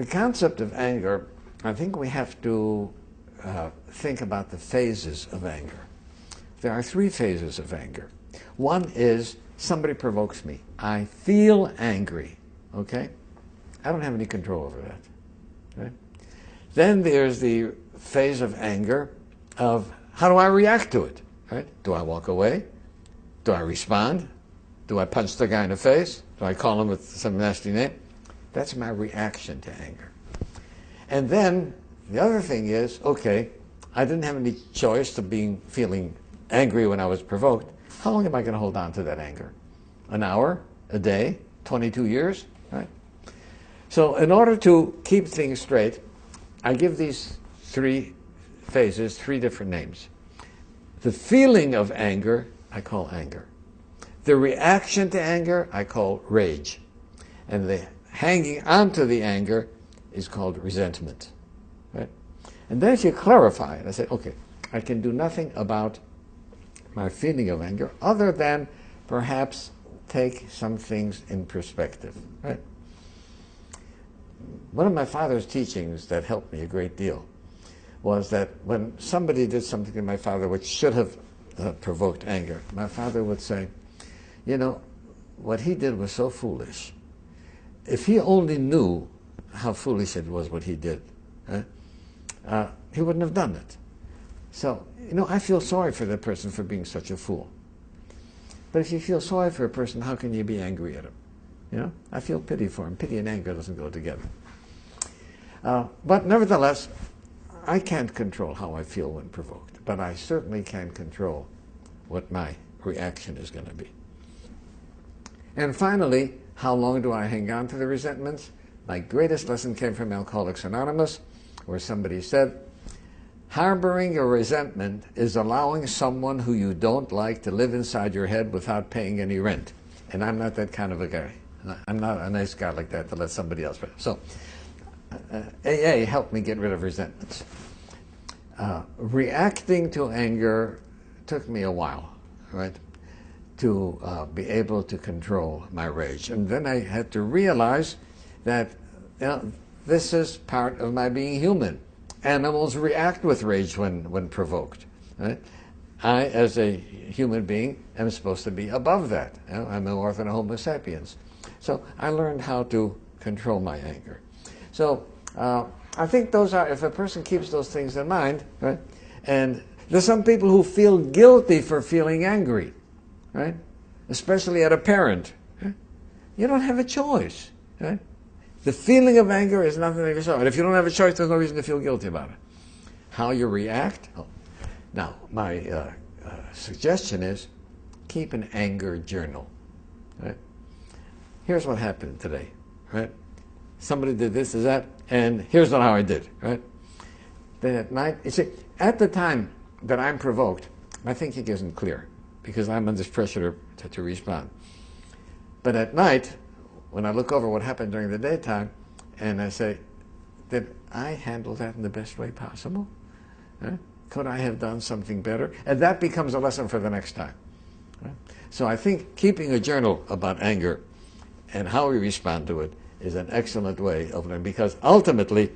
The concept of anger, I think we have to think about the phases of anger. There are three phases of anger. One is somebody provokes me. I feel angry, okay? I don't have any control over that, right? Then there's the phase of anger of how do I react to it, right? Do I walk away? Do I respond? Do I punch the guy in the face? Do I call him with some nasty name? That's my reaction to anger. And then the other thing is, okay, I didn't have any choice to feeling angry when I was provoked. How long am I going to hold on to that anger? An hour? A day? 22 years? Right? So in order to keep things straight, I give these three phases three different names. The feeling of anger, I call anger. The reaction to anger, I call rage. And the hanging on to the anger is called resentment. Right? And then if you clarify it, I say, okay, I can do nothing about my feeling of anger other than perhaps take some things in perspective. Right? One of my father's teachings that helped me a great deal was that when somebody did something to my father which should have provoked anger, my father would say, you know, what he did was so foolish. If he only knew how foolish it was what he did, he wouldn't have done it. So, you know, I feel sorry for that person for being such a fool. But if you feel sorry for a person, how can you be angry at him? You know, I feel pity for him. Pity and anger doesn't go together. But nevertheless, I can't control how I feel when provoked, but I certainly can control what my reaction is going to be. And finally, how long do I hang on to the resentments? My greatest lesson came from Alcoholics Anonymous, where somebody said, harboring a resentment is allowing someone who you don't like to live inside your head without paying any rent. And I'm not that kind of a guy. I'm not a nice guy like that to let somebody else pay. So AA helped me get rid of resentments. Reacting to anger took me a while, right, to be able to control my rage. And then I had to realize that, you know, this is part of my being human. Animals react with rage when provoked. Right? I, as a human being, am supposed to be above that. You know, I'm an orphan of Homo sapiens. So I learned how to control my anger. So I think those are, if a person keeps those things in mind, right? And there's some people who feel guilty for feeling angry, right? Especially at a parent. Right? You don't have a choice, right? The feeling of anger is nothing of yourself. And if you don't have a choice, there's no reason to feel guilty about it. How you react? Oh. Now, my suggestion is keep an anger journal. Right? Here's what happened today. Right? Somebody did this, is that, and here's not how I did. Right? Then at night, you see, at the time that I'm provoked, my thinking isn't clear because I'm under pressure to respond. But at night, when I look over what happened during the daytime, and I say, did I handle that in the best way possible? Right? Could I have done something better? And that becomes a lesson for the next time. Right? So I think keeping a journal about anger and how we respond to it is an excellent way of learning, because ultimately,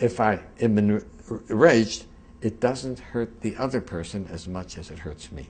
if I am enraged, it doesn't hurt the other person as much as it hurts me.